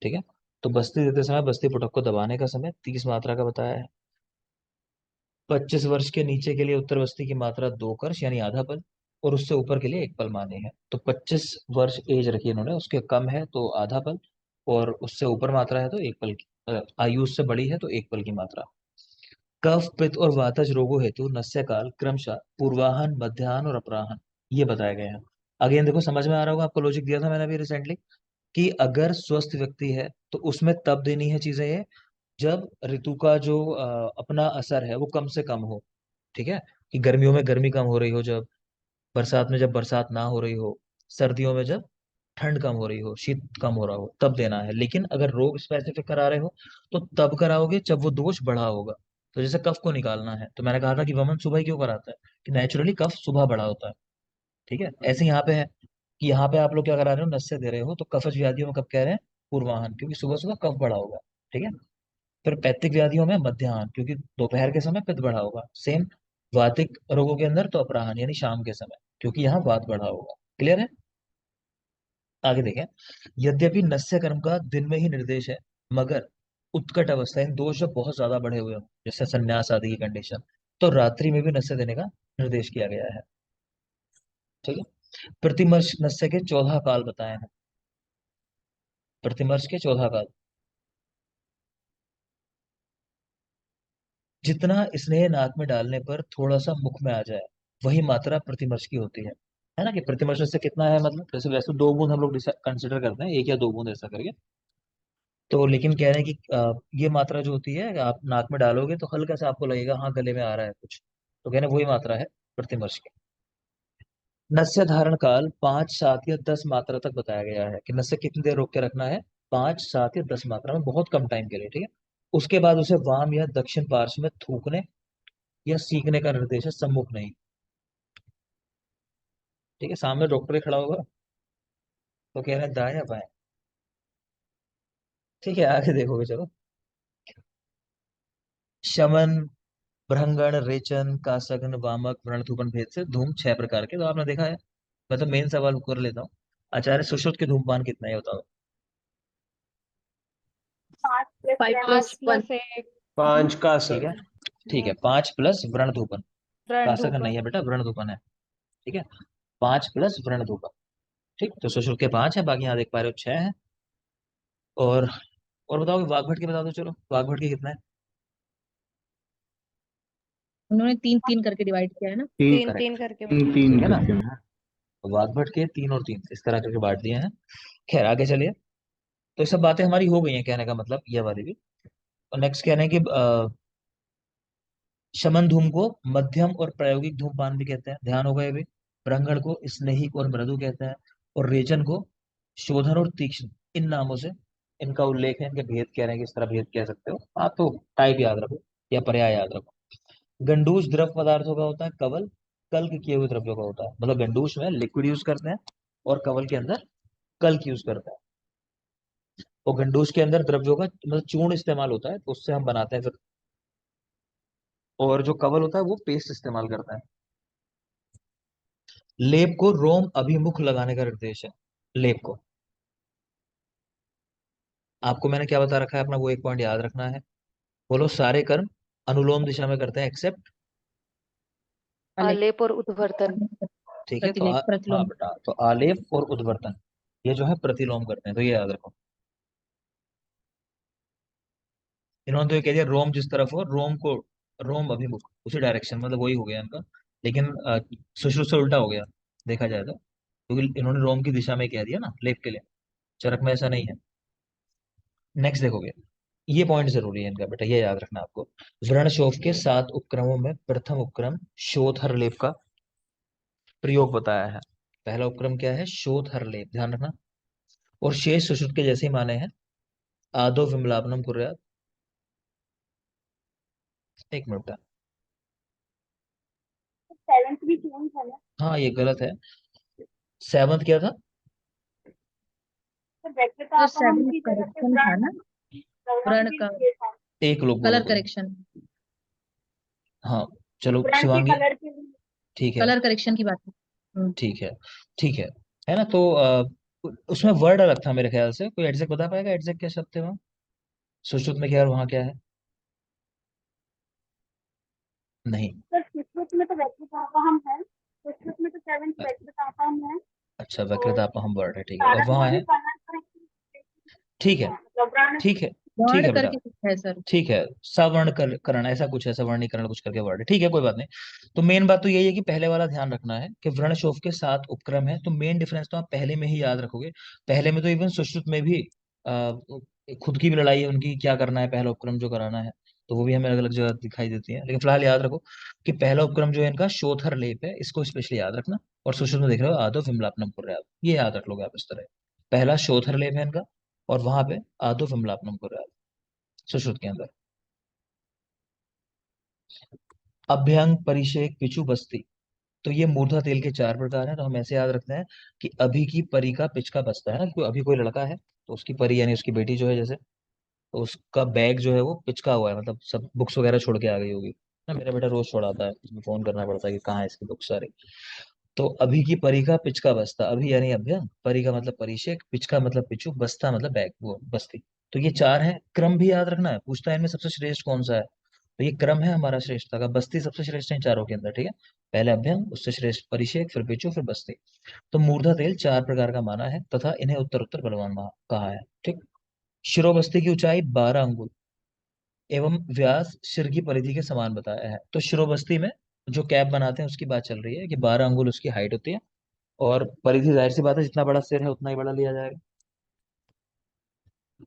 ठीक है, तो बस्ती देते समय बस्ती पुटक को दबाने का समय 30 मात्रा का बताया है। 25 वर्ष के नीचे के लिए उत्तर बस्ती की मात्रा 2 कर्ष यानी आधा पल, और उससे ऊपर के लिए 1 पल मानी है। तो 25 वर्ष एज रखी है इन्होंने, उसके कम है तो आधा पल, और उससे ऊपर मात्रा है तो 1 पल की, आयु उससे बड़ी है तो 1 पल की मात्रा। कफ पित्त और वातज रोगों हेतु नस्य काल क्रमशः पूर्वाहन, मध्याह्न और अपराह्न ये बताए गए हैं। अगेन देखो, समझ में आ रहा होगा, आपको लॉजिक दिया था मैंने अभी रिसेंटली, कि अगर स्वस्थ व्यक्ति है तो उसमें तब देनी है चीजें ये, जब ऋतु का जो अपना असर है वो कम से कम हो। ठीक है, कि गर्मियों में गर्मी कम हो रही हो, जब बरसात में जब बरसात ना हो रही हो, सर्दियों में जब ठंड कम हो रही हो, शीत कम हो रहा हो, तब देना है। लेकिन अगर रोग स्पेसिफिक करा रहे हो तो तब कराओगे जब वो दोष बढ़ा होगा। तो जैसे कफ को निकालना है, तो मैंने कहा था कि वमन सुबह ही क्यों कराता है, कि नेचुरली कफ सुबह बढ़ा होता है। ठीक है, ऐसे यहाँ पे है कि यहाँ पे आप लोग क्या करा रहे हो, नस्य दे रहे हो, तो कफज व्याधियों में कब कह रहे हैं, पूर्वाहन, क्योंकि सुबह सुबह कफ बढ़ा होगा। ठीक है, फिर पैत्तिक व्याधियों में मध्याह्न, क्योंकि दोपहर के समय पित्त बढ़ा होगा। सेम वातिक रोगों के अंदर तो अपराह्न यानी शाम के समय, क्योंकि यहाँ वात बढ़ा होगा। क्लियर है? आगे देखें, यद्यपि नस्य कर्म का दिन में ही निर्देश है, मगर उत्कट अवस्था इन दोष जब बहुत ज्यादा बढ़े हुए हो, जैसे संन्यास आदि की कंडीशन, तो रात्रि में भी नस्य देने का निर्देश किया गया है। ठीक है, प्रतिमर्श नस्य के 14 काल बताए हैं, प्रतिमर्श के 14 काल। जितना स्नेह नाक में डालने पर थोड़ा सा मुख में आ जाए, वही मात्रा प्रतिमर्श की होती है ना? कि प्रतिमर्श से कितना है, मतलब जैसे वैसे 2 बूंद हम लोग कंसिडर करते हैं, 1 या 2 बूंद ऐसा करके। तो लेकिन कह रहे हैं कि ये मात्रा जो होती है, आप नाक में डालोगे तो हल्का सा आपको लगेगा हाँ गले में आ रहा है कुछ, तो कहने वही मात्रा है प्रतिमर्श की। नस्य धारण काल 5, 7 या 10 मात्रा तक बताया गया है, कि नस्य कितनी देर रोक के रखना है, 5, 7 या 10 मात्रा में, बहुत कम टाइम के लिए। ठीक है, उसके बाद उसे वाम या दक्षिण पार्श्व में थूकने या सीखने का निर्देश है, सम्मुख नहीं। ठीक है, सामने डॉक्टर ही खड़ा होगा तो कह रहे हैं दाएं या बाएं। ठीक है, आगे देखोगे चलो। शमन, भ्रंगण, रेचन, कासगन, वामक, व्रणधूपन भेद से धूम 6 प्रकार के, तो आपने देखा है। मैं तो मेन सवाल कर लेता हूँ, आचार्य सुश्रुत के धूमपान कितना है बताओ? 5 प्लस 5+1। 5 का ठीक सर। है, ठीक है, 5 प्लस व्रणधूपन, रण कासगन नहीं है बेटा, व्रणधूपन है। ठीक है, 5 प्लस व्रणधूपन। ठीक, तो सुश्रुत के 5 है, बाकी यहाँ देख पा रहे हो 6 है। और और बताओ वाघभट के बता दो, चलो वाघभट के कितना है? उन्होंने 3-3 करके डिवाइड किया है ना। तीन तीन तीन करेक्ट, करके तीन ठीक तीन है ना? करके ना। तो वाघभट के 3 और 3 इस तरह करके बांट दिए हैं। खैर आगे चलिए, तो ये सब बातें हमारी हो गई हैं, कहने का मतलब ये वाली भी। और नेक्स्ट कह रहे हैं कि शमन धूम को मध्यम और प्रायोगिक धूमपान भी कहते हैं, ध्यान होगा ये भी। भ्रंगण को स्नेहिक और मृदु कहते हैं, और रेचन को शोधन और तीक्ष्ण, इन नामों से इनका उल्लेख है। इनके भेद कह रहे हैं, किस तरह भेद कह सकते हो आप, तो टाइप याद रखो या पर्याय याद रखो। गंडूश द्रव पदार्थों का होता है, कवल कल्क किए हुए द्रव्यों का होता है, मतलब गंडूश में लिक्विड यूज करते हैं और कवल के अंदर कल्क यूज करते हैं। और गंडूश के अंदर द्रव्यों का मतलब चूर्ण इस्तेमाल होता है, तो उससे हम बनाते हैं फिर। और जो कवल होता है वो पेस्ट इस्तेमाल करता है। लेप को रोम अभिमुख लगाने का निर्देश है, लेप को। आपको मैंने क्या बता रखा है अपना, वो एक पॉइंट याद रखना है। बोलो, सारे कर्म अनुलोम दिशा में करते हैं एक्सेप्ट। आलेख। आलेप और उद्वर्तन। ठीक है, तो प्रतिलेख, हाँ प्रतिलोम। बेटा, तो आलेप और उद्वर्तन ये जो है प्रतिलोम करते हैं, तो ये याद रखो। इन्होंने तो ये कह दिया रोम जिस तरफ हो, रोम को रोम अभिमुख उसी डायरेक्शन, मतलब वही हो गया इनका। लेकिन सुश्रुत से उल्टा हो गया देखा जाए तो, क्योंकि इन्होंने रोम की दिशा में कह दिया ना लेप के लिए। चरक में ऐसा नहीं है। नेक्स्ट देखोगे, ये पॉइंट जरूरी है इनका बेटा, ये याद रखना आपको। व्रणशोभ के 7 उपक्रमों में प्रथम उपक्रम शोध हरलेप का प्रयोग बताया है। पहला उपक्रम क्या है? शोध हरलेप, ध्यान रखना। और शेष सुश्रुत के जैसे ही माने हैं। आदो विमलापनम कुर्यात। एक मिनट बेटा। सेवेंथ भी चेंज है ना हाँ ये गलत है। सेवंथ क्या था? सर? व्यक्तिता सर अपहम 7 की जगह पे करेक्शन था ना, व्रण व्रण भी का ये था। एक लोग बोलो कलर कोई। करेक्शन, हाँ चलो व्रण के शिवांगी। कलर के लिए ठीक है, कलर करेक्शन की बात है। ठीक है, ठीक है ना? तो उसमें वर्ड अलग था मेरे ख्याल से। कोई एग्जैक्ट बता पाएगा एग्जैक्ट क्या शब्द थे वहाँ? सुश्रुत में क्या और वहाँ क्या है? नहीं। सर सुश्रुत में तो व्यक्तिता अपहम है, सुश्रुत में तो सेवेंथ व्यक्तिता अपहम है। अच्छा, और वक्रता अपहम वर्ड है, ठीक है। और कारक वहाँ में भी है? कलर ठीक है, मतलब व्रण। ठीक है, ठीक वर्ड है बेटा। करके कुछ है सर। ठीक है, करण ऐसा कुछ है, सवर्णीकरण कुछ करके वर्ड है, ठीक है, कोई बात नहीं। तो मेन बात तो यही है कि पहले वाला ध्यान रखना है कि व्रणशोभ के 7 उपक्रम है, तो मेन डिफरेंस तो आप पहले में ही याद रखोगे। पहले में तो इवन सुश्रुत में भी आ, खुद की भी लड़ाई है उनकी, क्या करना है पहला उपक्रम जो कराना है, तो वो भी हमें अलग अलग जगह दिखाई देती है। लेकिन फिलहाल याद रखो कि पहला उपक्रम जो है इनका शोथर लेप है, इसको स्पेशली याद रखना। और सुश्रुत में देख रहे हो आदो विमलापनम कुर्यात, ये याद रख लोगे आप इस तरह। पहला शोथर लेप है इनका, और वहां पे आदो विमलापनम कुर्यात सुश्रुत के अंदर। अभ्यंग, परिषेक, पिचु, बस्ती। तो ये मूर्धा तेल के 4 प्रकार हैं, तो हम ऐसे याद रखते हैं कि अभी की परी का पिच का बस्ता है ना, अभी कोई लड़का है तो उसकी परी यानी उसकी बेटी जो है जैसे, तो उसका बैग जो है वो पिचका हुआ है, मतलब सब बुक्स वगैरह छोड़ के आ गई होगी ना। मेरा बेटा रोज छोड़ाता है, उसमें फोन करना पड़ता है कि कहाँ है इसकी बुक सारी। तो अभी की परी का पिचका बस्ता, अभी यानी अभ्यंग, परी का मतलब परिषेक, पिचका मतलब पिचू, बस्ता मतलब बैग वो बस्ती। तो ये 4 हैं। क्रम भी याद रखना है, पूछता है इनमें सबसे श्रेष्ठ कौन सा है, तो ये क्रम है हमारा श्रेष्ठता का। बस्ती सबसे श्रेष्ठ है इन चारों के अंदर, ठीक है। पहले अभ्यंग, उससे श्रेष्ठ परिषेक, फिर पिचू, फिर बस्ती। तो मूर्धा तेल 4 प्रकार का माना है तथा इन्हें उत्तर उत्तर बलवान कहा है, ठीक। शिरोबस्ती की ऊंचाई 12 अंगुल एवं व्यास सिर की परिधि के समान बताया है। तो शिरोबस्ती में जो कैप बनाते हैं उसकी बात चल रही है कि 12 अंगुल उसकी हाइट होती है, और परिधि जाहिर सी बात है जितना बड़ा सिर है उतना ही बड़ा लिया जाएगा।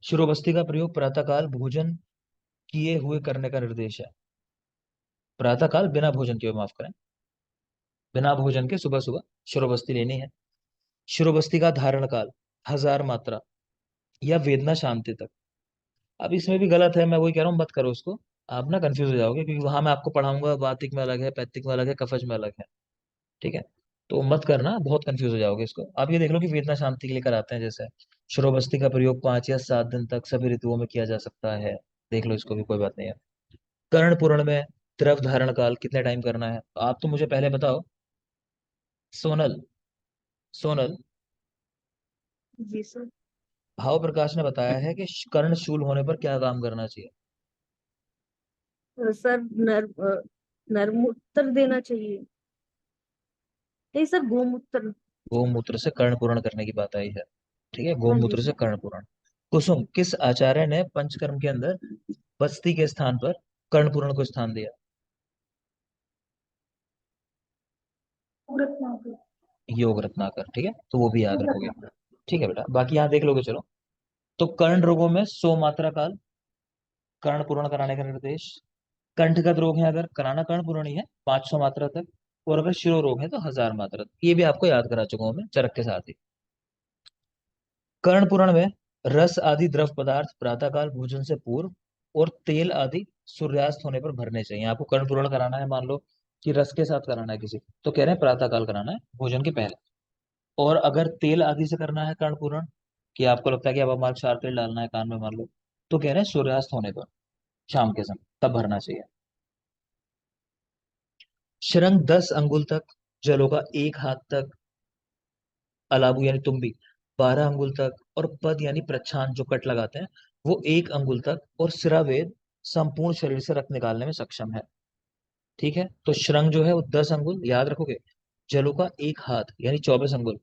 शिरोबस्ती का प्रयोग प्रातःकाल भोजन किए हुए करने का निर्देश है। प्रातःकाल बिना भोजन किए, माफ करें, बिना भोजन के सुबह सुबह शिरोबस्ती लेनी है। शिरोबस्ती का धारण काल 1000 मात्रा या वेदना शांति तक। अब इसमें भी गलत है, मैं वही कह रहा हूँ, मत करो उसको। आप ना कंफ्यूज हो जाओगे, क्योंकि वहां मैं आपको पढ़ाऊंगा वातिक में अलग है, पैतिक में अलग है, कफज में अलग है, ठीक है। तो मत करना, बहुत कंफ्यूज हो जाओगे इसको। आप ये देख लो कि वेदना शांति के लिए कराते हैं जैसे। श्रोबस्ती का प्रयोग 5 या 7 दिन तक सभी ऋतुओं में किया जा सकता है। देख लो इसको भी, कोई बात नहीं है। कर्ण पूर्ण में द्रव धारण काल कितने टाइम करना है? तो आप तो मुझे पहले बताओ। सोनल, सोनल, जी सर। भाव प्रकाश ने बताया है कि कर्ण शूल होने पर क्या काम करना चाहिए? सर नरमूत्र देना चाहिए। नहीं सर, गोमूत्र। गोमूत्र से कर्ण पूर्ण करने की बात आई है, ठीक है, हाँ जी गोमूत्र से सर। कर्ण पूर्ण। कुसुम, किस आचार्य ने पंचकर्म के अंदर बस्ती के स्थान पर कर्ण पूर्ण को स्थान दिया? योग रत्नाकर, ठीक है, तो वो भी याद रखोगे। ठीक है बेटा, बाकी यहाँ देख लोगे चलो। तो कर्ण रोगों में 100 मात्रा काल कर्ण पूर्ण कराने का निर्देश। कंठगत रोग है अगर, कराना कर्ण पूर्ण ही है 500 मात्रा तक। और अगर शिरो रोग है तो 1000 मात्रा तक। ये भी आपको याद करा चुका हूं मैं चरक के साथ ही। कर्ण पूर्ण में रस आदि द्रव पदार्थ प्रातःकाल भोजन से पूर्व और तेल आदि सूर्यास्त होने पर भरने चाहिए। आपको कर्ण पूर्ण कराना है, मान लो कि रस के साथ कराना है किसी को, तो कह रहे हैं प्रातःकाल कराना है भोजन के पहले। और अगर तेल आदि से करना है कर्ण पूर्ण, कि आपको लगता है कि अब हमारे 4 तेल डालना है कान में मान लो, तो कह रहे हैं सूर्यास्त होने पर, शाम के समय तब भरना चाहिए। शृंग 10 अंगुल तक, जलों का 1 हाथ तक, अलाबू यानी तुम्बी 12 अंगुल तक, और पद यानी प्रच्छान जो कट लगाते हैं वो 1 अंगुल तक, और सिरावेद संपूर्ण शरीर से रक्त निकालने में सक्षम है, ठीक है। तो शृंग जो है वो 10 अंगुल याद रखोगे, जलों का 1 हाथ यानी 24 अंगुल,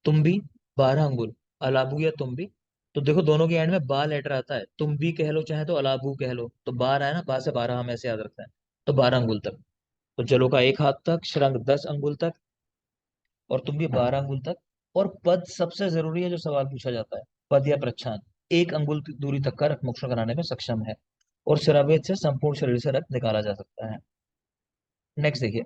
तुम्बी 12 अंगुल, अलाबू या तुम्बी। तो देखो दोनों के एंड में बा लेटर आता है, तुम्बी कह लो चाहे तो अलाबू कह लो, तो बार है ना, बा से 12 हम ऐसे याद रखते हैं। तो 12 अंगुल तक, तो जलों का 1 हाथ तक, शृंग 10 अंगुल तक, और तुम्बी 12 अंगुल तक, और पद सबसे जरूरी है जो सवाल पूछा जाता है। पद या प्रच्छान 1 अंगुल की दूरी तक का रक्तमोक्षण कराने में सक्षम है, और शिरावेद से संपूर्ण शरीर से रक्त निकाला जा सकता है। नेक्स्ट देखिए,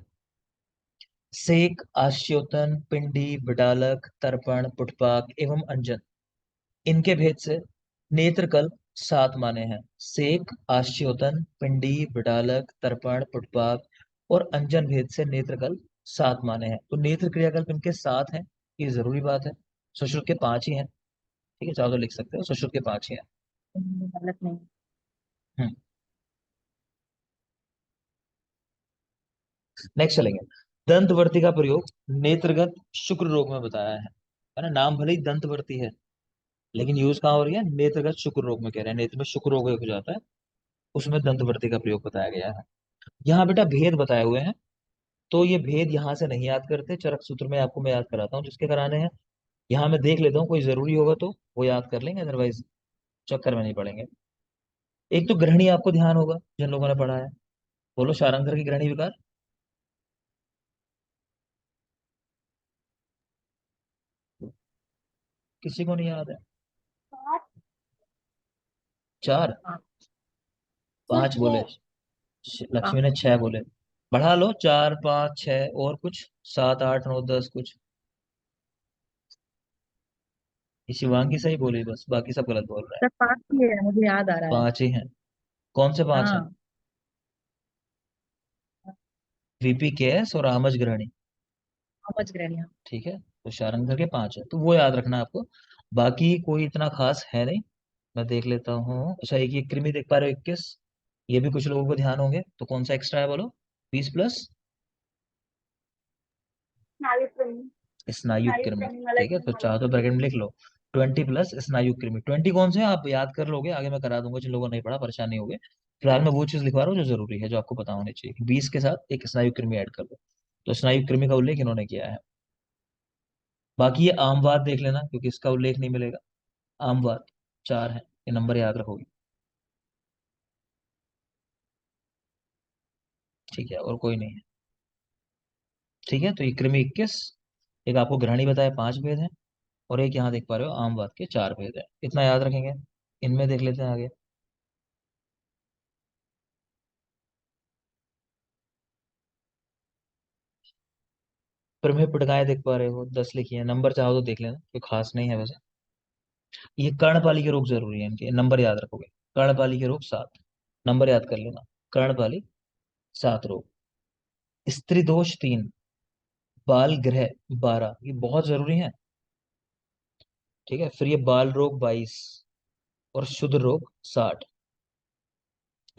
सेक, आश्योतन, पिंडी, बिडालक, तर्पण, पुटपाक एवं अंजन, इनके भेद से नेत्रकल 7 माने हैं। सेक, आश्योतन, पिंडी, बिडालक, तर्पण, पुटपाक और अंजन भेद से नेत्रकल 7 माने हैं। तो नेत्र क्रियाकल्प इनके 7 हैं, ये जरूरी बात है। सुश्रुत के 5 ही हैं। ठीक है, चाहो तो लिख सकते हो, सुश्रुत के 5 ही हैं। गलत नहीं। नेक्स्ट चलेंगे, दंतवर्ती का प्रयोग नेत्रगत शुक्र रोग में बताया है ना। नाम भले ही दंतवर्ती है, लेकिन यूज कहाँ हो रही है, नेत्रगत शुक्र रोग में। कह रहे हैं नेत्र में शुक्र रोग हो जाता है, उसमें दंतवर्ती का प्रयोग बताया गया है। यहाँ बेटा भेद बताए हुए हैं, तो ये भेद यहाँ से नहीं याद करते, चरक सूत्र में आपको मैं याद कराता हूँ जिसके कराने हैं। यहाँ मैं देख लेता हूँ, कोई जरूरी होगा तो वो याद कर लेंगे, अदरवाइज चक्कर में नहीं पड़ेंगे। एक तो ग्रहणी आपको ध्यान होगा जिन लोगों ने पढ़ा है, बोलो शारंगर की ग्रहणी विकार। किसी को नहीं याद है? 4, हाँ। 5 बोले, लक्ष्मी ने 6 बोले। बढ़ा लो, 4, 5, 6 और कुछ 7, 8, 9, 10 कुछ। ये शिवांगी सही बोली, बस बाकी सब गलत बोल रहे हैं। सर 5 ही है, मुझे याद आ रहा है। 5 ही हैं। कौन से 5 हैं? हाँ। वीपी केएस और आमज ग्रहणी। समझ गए नहीं। ठीक है, तो शारंगर के 5 है, तो वो याद रखना है आपको। बाकी कोई इतना खास है नहीं। मैं देख लेता हूँ। अच्छा, एक ये कृमि देख पा रहे हो 21, ये भी कुछ लोगों को ध्यान होंगे, तो कौन सा एक्स्ट्रा है बोलो? 20+ स्नायु कृमि। स्नायु स्नायु कृमि। कृमि वाला ठीक है, तो चाहो तो ब्रैकेट में लिख लो 20+ स्नायु कृमि। 20 कौन से हैं आप याद कर लोगे, आगे मैं करा दूंगा, जिन लोगों ने नहीं पढ़ा परेशान नहीं होगे। फिलहाल मैं वो चीज लिखवा रहा हूँ जो जरूरी है, जो आपको पता होनी चाहिए। 20 के साथ एक स्नायु कृमि ऐड कर दो, तो स्नायु कृमि का उल्लेख इन्होंने किया है। बाकी ये आमवाद देख लेना, क्योंकि इसका उल्लेख नहीं मिलेगा। आमवाद 4 है, ये नंबर याद रखोगे। ठीक है, और कोई नहीं है। ठीक है, तो ये कृमि 21, एक आपको ग्रहणी बताया 5 भेद है, और एक यहाँ देख पा रहे हो आमवाद के 4 भेद है। इतना याद रखेंगे। इनमें देख लेते हैं आगे। प्रमेय पटकाएं देख पा रहे हो, 10 लिखी है। नंबर चाहो तो देख लेना, कोई खास नहीं है वैसे। ये कर्णपाली के रोग जरूरी है, इनके नंबर याद रखोगे। कर्णपाली के रोग 7, नंबर याद कर लेना। कर्णपाली 7 रोग। स्त्री दोष 3, बाल ग्रह 12, ये बहुत जरूरी है। ठीक है, फिर ये बाल रोग 22 और शुद्ध रोग 60।